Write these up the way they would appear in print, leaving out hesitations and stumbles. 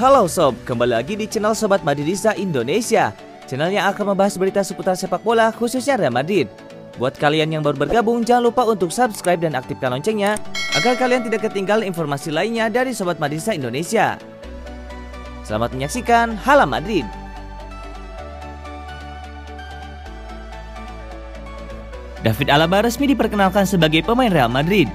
Halo sob, kembali lagi di channel Sobat Madridista Indonesia, channel yang akan membahas berita seputar sepak bola khususnya Real Madrid. Buat kalian yang baru bergabung, jangan lupa untuk subscribe dan aktifkan loncengnya agar kalian tidak ketinggalan informasi lainnya dari Sobat Madridista Indonesia. Selamat menyaksikan Hala Madrid. David Alaba resmi diperkenalkan sebagai pemain Real Madrid.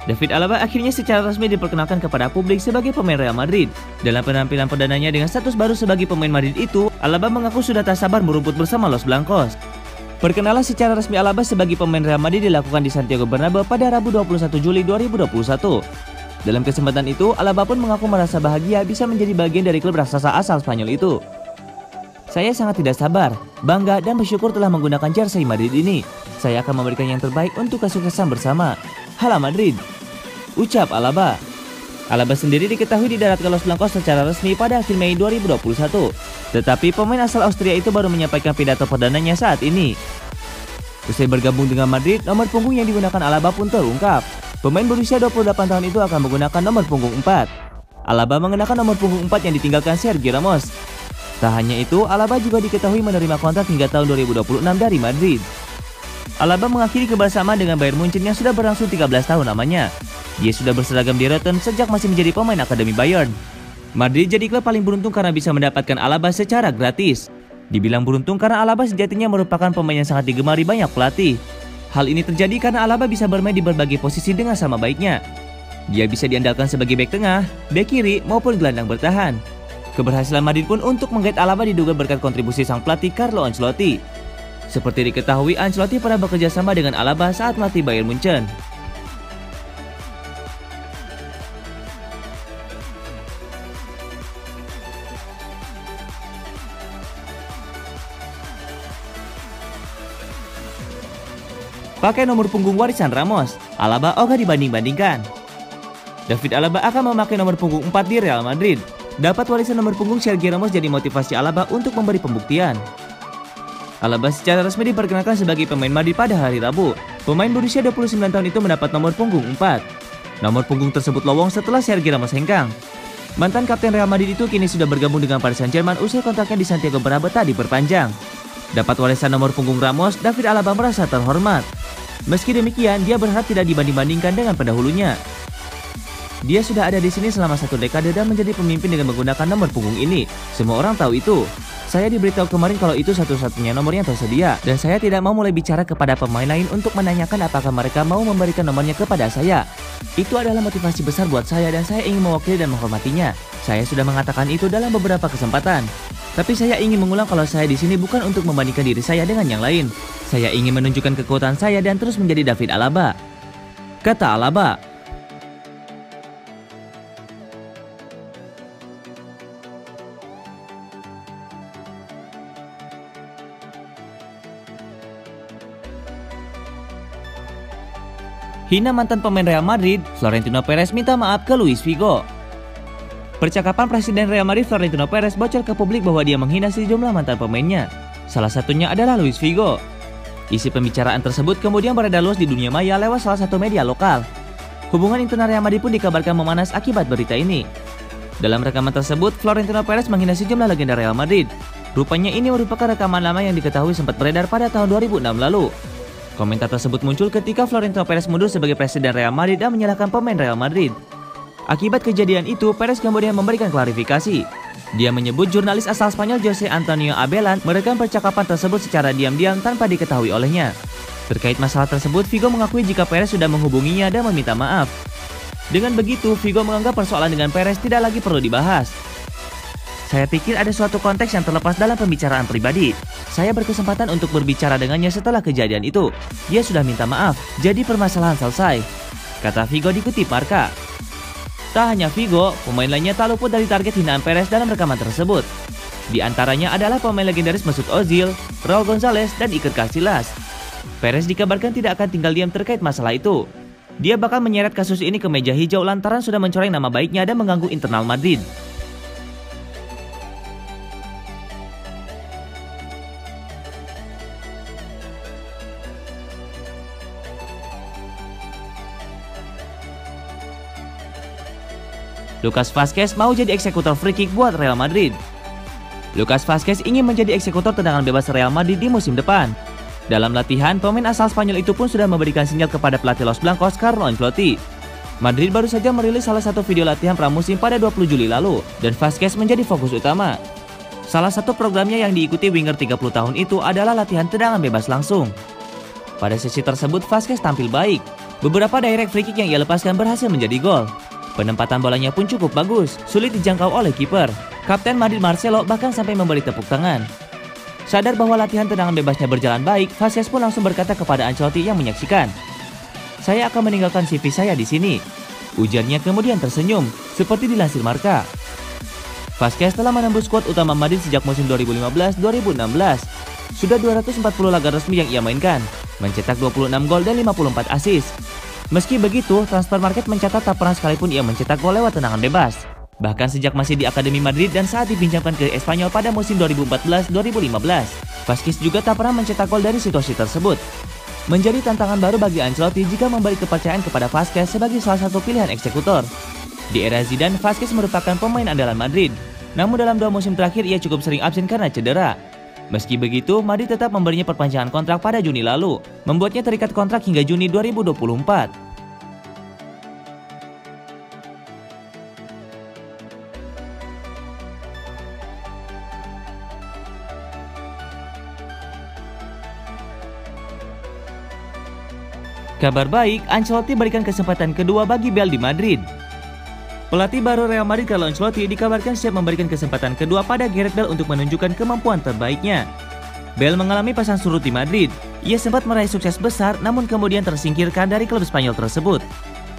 David Alaba akhirnya secara resmi diperkenalkan kepada publik sebagai pemain Real Madrid. Dalam penampilan perdananya dengan status baru sebagai pemain Madrid itu, Alaba mengaku sudah tak sabar merumput bersama Los Blancos. Perkenalan secara resmi Alaba sebagai pemain Real Madrid dilakukan di Santiago Bernabeu pada Rabu 21 Juli 2021. Dalam kesempatan itu, Alaba pun mengaku merasa bahagia bisa menjadi bagian dari klub raksasa asal Spanyol itu. Saya sangat tidak sabar, bangga dan bersyukur telah menggunakan jersey Madrid ini. Saya akan memberikan yang terbaik untuk kesuksesan bersama. Hala Madrid, ucap Alaba. Alaba sendiri diketahui didaratkan Los Blancos secara resmi pada akhir Mei 2021. Tetapi pemain asal Austria itu baru menyampaikan pidato perdananya saat ini. Usai bergabung dengan Madrid, nomor punggung yang digunakan Alaba pun terungkap. Pemain berusia 28 tahun itu akan menggunakan nomor punggung 4. Alaba mengenakan nomor punggung 4 yang ditinggalkan Sergio Ramos. Tak hanya itu, Alaba juga diketahui menerima kontrak hingga tahun 2026 dari Madrid. Alaba mengakhiri kebersamaan dengan Bayern Munchen yang sudah berlangsung 13 tahun lamanya. Dia sudah berseragam di Rotten sejak masih menjadi pemain akademi Bayern. Madrid jadi klub paling beruntung karena bisa mendapatkan Alaba secara gratis. Dibilang beruntung karena Alaba sejatinya merupakan pemain yang sangat digemari banyak pelatih. Hal ini terjadi karena Alaba bisa bermain di berbagai posisi dengan sama baiknya. Dia bisa diandalkan sebagai bek tengah, bek kiri maupun gelandang bertahan. Keberhasilan Madrid pun untuk menggait Alaba diduga berkat kontribusi sang pelatih Carlo Ancelotti. Seperti diketahui, Ancelotti pernah bekerja sama dengan Alaba saat melatih Bayern Munchen. Pakai nomor punggung warisan Ramos, Alaba ogah dibanding-bandingkan. David Alaba akan memakai nomor punggung 4 di Real Madrid. Dapat warisan nomor punggung Sergio Ramos jadi motivasi Alaba untuk memberi pembuktian. Alaba secara resmi diperkenalkan sebagai pemain Madrid pada hari Rabu. Pemain berusia 29 tahun itu mendapat nomor punggung 4. Nomor punggung tersebut lowong setelah Sergio Ramos hengkang. Mantan kapten Real Madrid itu kini sudah bergabung dengan Paris Saint-Germain usai kontraknya di Santiago Bernabeu tak diperpanjang. Dapat warisan nomor punggung Ramos, David Alaba merasa terhormat. Meski demikian, dia berharap tidak dibanding-bandingkan dengan pendahulunya. Dia sudah ada di sini selama 1 dekade dan menjadi pemimpin dengan menggunakan nomor punggung ini. Semua orang tahu itu. Saya diberitahu kemarin kalau itu satu-satunya nomor yang tersedia, dan saya tidak mau mulai bicara kepada pemain lain untuk menanyakan apakah mereka mau memberikan nomornya kepada saya. Itu adalah motivasi besar buat saya dan saya ingin mewakili dan menghormatinya. Saya sudah mengatakan itu dalam beberapa kesempatan. Tapi saya ingin mengulang kalau saya di sini bukan untuk membandingkan diri saya dengan yang lain. Saya ingin menunjukkan kekuatan saya dan terus menjadi David Alaba, kata Alaba. Hina mantan pemain Real Madrid, Florentino Perez minta maaf ke Luis Figo. Percakapan Presiden Real Madrid Florentino Perez bocor ke publik bahwa dia menghina sejumlah mantan pemainnya. Salah satunya adalah Luis Figo. Isi pembicaraan tersebut kemudian beredar luas di dunia maya lewat salah satu media lokal. Hubungan internal Real Madrid pun dikabarkan memanas akibat berita ini. Dalam rekaman tersebut, Florentino Perez menghina sejumlah legenda Real Madrid. Rupanya ini merupakan rekaman lama yang diketahui sempat beredar pada tahun 2006 lalu. Komentar tersebut muncul ketika Florentino Perez mundur sebagai presiden Real Madrid dan menyalahkan pemain Real Madrid. Akibat kejadian itu, Perez kemudian memberikan klarifikasi. Dia menyebut jurnalis asal Spanyol Jose Antonio Abelan merekam percakapan tersebut secara diam-diam tanpa diketahui olehnya. Terkait masalah tersebut, Figo mengakui jika Perez sudah menghubunginya dan meminta maaf. Dengan begitu, Figo menganggap persoalan dengan Perez tidak lagi perlu dibahas. Saya pikir ada suatu konteks yang terlepas dalam pembicaraan pribadi. Saya berkesempatan untuk berbicara dengannya setelah kejadian itu. Dia sudah minta maaf, jadi permasalahan selesai, kata Figo dikutip Marca. Tak hanya Figo, pemain lainnya tak luput dari target hinaan Perez dalam rekaman tersebut. Di antaranya adalah pemain legendaris Mesut Ozil, Raul Gonzalez, dan Iker Casillas. Perez dikabarkan tidak akan tinggal diam terkait masalah itu. Dia bakal menyeret kasus ini ke meja hijau lantaran sudah mencoreng nama baiknya dan mengganggu internal Madrid. Lucas Vazquez mau jadi eksekutor free kick buat Real Madrid. Lucas Vazquez ingin menjadi eksekutor tendangan bebas Real Madrid di musim depan. Dalam latihan, pemain asal Spanyol itu pun sudah memberikan sinyal kepada pelatih Los Blancos Carlo Ancelotti. Madrid baru saja merilis salah satu video latihan pramusim pada 20 Juli lalu, dan Vazquez menjadi fokus utama. Salah satu programnya yang diikuti winger 30 tahun itu adalah latihan tendangan bebas langsung. Pada sesi tersebut, Vazquez tampil baik. Beberapa direct free kick yang ia lepaskan berhasil menjadi gol. Penempatan bolanya pun cukup bagus, sulit dijangkau oleh kiper. Kapten Madrid Marcelo bahkan sampai memberi tepuk tangan. Sadar bahwa latihan tendangan bebasnya berjalan baik, Vazquez pun langsung berkata kepada Ancelotti yang menyaksikan, "Saya akan meninggalkan CV saya di sini." Ujarnya kemudian tersenyum, seperti dilansir Marca. Vazquez telah menembus skuad utama Madrid sejak musim 2015-2016. Sudah 240 laga resmi yang ia mainkan, mencetak 26 gol dan 54 assist. Meski begitu, Transfermarkt mencatat tak pernah sekalipun ia mencetak gol lewat tendangan bebas. Bahkan sejak masih di Akademi Madrid dan saat dipinjamkan ke Espanyol pada musim 2014-2015, Vazquez juga tak pernah mencetak gol dari situasi tersebut. Menjadi tantangan baru bagi Ancelotti jika memberi kepercayaan kepada Vazquez sebagai salah satu pilihan eksekutor. Di era Zidane, Vazquez merupakan pemain andalan Madrid. Namun dalam 2 musim terakhir ia cukup sering absen karena cedera. Meski begitu, Madrid tetap memberinya perpanjangan kontrak pada Juni lalu, membuatnya terikat kontrak hingga Juni 2024. Kabar baik, Ancelotti berikan kesempatan kedua bagi Bale di Madrid. Pelatih baru Real Madrid Carlo Ancelotti dikabarkan siap memberikan kesempatan kedua pada Gareth Bale untuk menunjukkan kemampuan terbaiknya. Bale mengalami pasang surut di Madrid. Ia sempat meraih sukses besar namun kemudian tersingkirkan dari klub Spanyol tersebut.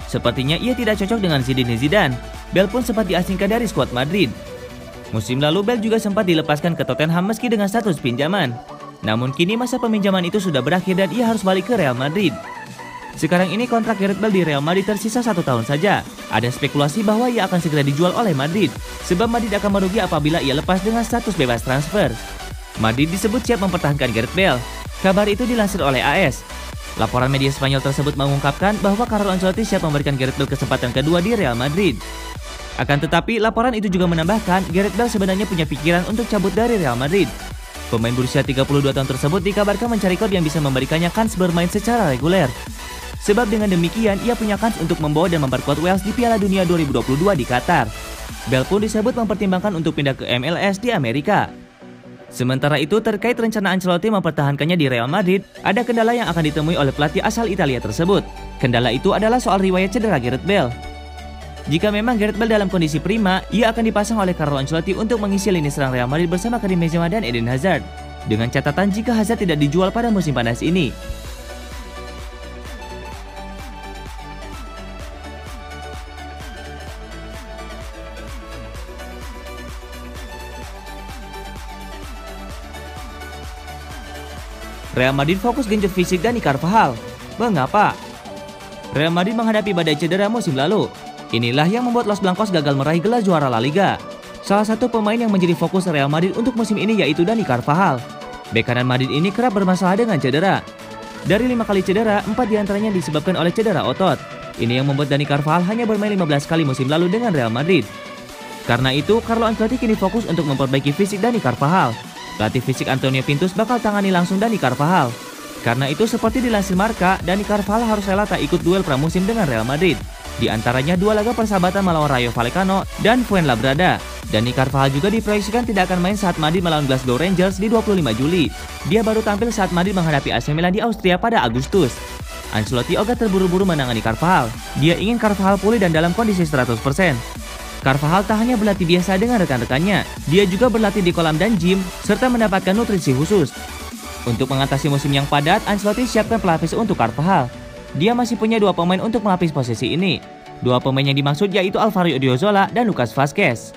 Sepertinya ia tidak cocok dengan Zinedine Zidane. Bale pun sempat diasingkan dari skuad Madrid. Musim lalu Bale juga sempat dilepaskan ke Tottenham meski dengan status pinjaman. Namun kini masa peminjaman itu sudah berakhir dan ia harus balik ke Real Madrid. Sekarang ini kontrak Gareth Bale di Real Madrid tersisa 1 tahun saja. Ada spekulasi bahwa ia akan segera dijual oleh Madrid, sebab Madrid akan merugi apabila ia lepas dengan status bebas transfer. Madrid disebut siap mempertahankan Gareth Bale. Kabar itu dilansir oleh AS. Laporan media Spanyol tersebut mengungkapkan bahwa Carlo Ancelotti siap memberikan Gareth Bale kesempatan kedua di Real Madrid. Akan tetapi, laporan itu juga menambahkan Gareth Bale sebenarnya punya pikiran untuk cabut dari Real Madrid. Pemain berusia 32 tahun tersebut dikabarkan mencari klub yang bisa memberikannya kans bermain secara reguler. Sebab dengan demikian, ia punya kans untuk membawa dan memperkuat Wales di Piala Dunia 2022 di Qatar. Bale pun disebut mempertimbangkan untuk pindah ke MLS di Amerika. Sementara itu, terkait rencana Ancelotti mempertahankannya di Real Madrid, ada kendala yang akan ditemui oleh pelatih asal Italia tersebut. Kendala itu adalah soal riwayat cedera Gareth Bale. Jika memang Gareth Bale dalam kondisi prima, ia akan dipasang oleh Carlo Ancelotti untuk mengisi lini serang Real Madrid bersama Karim Benzema dan Eden Hazard. Dengan catatan jika Hazard tidak dijual pada musim panas ini. Real Madrid fokus genjot fisik Dani Carvajal. Mengapa? Real Madrid menghadapi badai cedera musim lalu. Inilah yang membuat Los Blancos gagal meraih gelar juara La Liga. Salah satu pemain yang menjadi fokus Real Madrid untuk musim ini yaitu Dani Carvajal. Bek kanan Madrid ini kerap bermasalah dengan cedera. Dari 5 kali cedera, 4 diantaranya disebabkan oleh cedera otot. Ini yang membuat Dani Carvajal hanya bermain 15 kali musim lalu dengan Real Madrid. Karena itu, Carlo Ancelotti kini fokus untuk memperbaiki fisik Dani Carvajal. Pelatih fisik Antonio Pintus bakal tangani langsung Dani Carvajal. Karena itu seperti dilansir Marca, Dani Carvajal harus rela tak ikut duel pramusim dengan Real Madrid. Di antaranya 2 laga persahabatan melawan Rayo Vallecano dan Fuenlabrada. Dani Carvajal juga diproyeksikan tidak akan main saat Madrid melawan Glasgow Rangers di 25 Juli. Dia baru tampil saat Madrid menghadapi AC Milan di Austria pada Agustus. Ancelotti ogah terburu-buru menangani Carvajal. Dia ingin Carvajal pulih dan dalam kondisi 100%. Carvajal tak hanya berlatih biasa dengan rekan-rekannya, dia juga berlatih di kolam dan gym, serta mendapatkan nutrisi khusus. Untuk mengatasi musim yang padat, Ancelotti siapkan pelapis untuk Carvajal. Dia masih punya 2 pemain untuk melapis posisi ini. 2 pemain yang dimaksud yaitu Alvaro Odriozola dan Lucas Vazquez.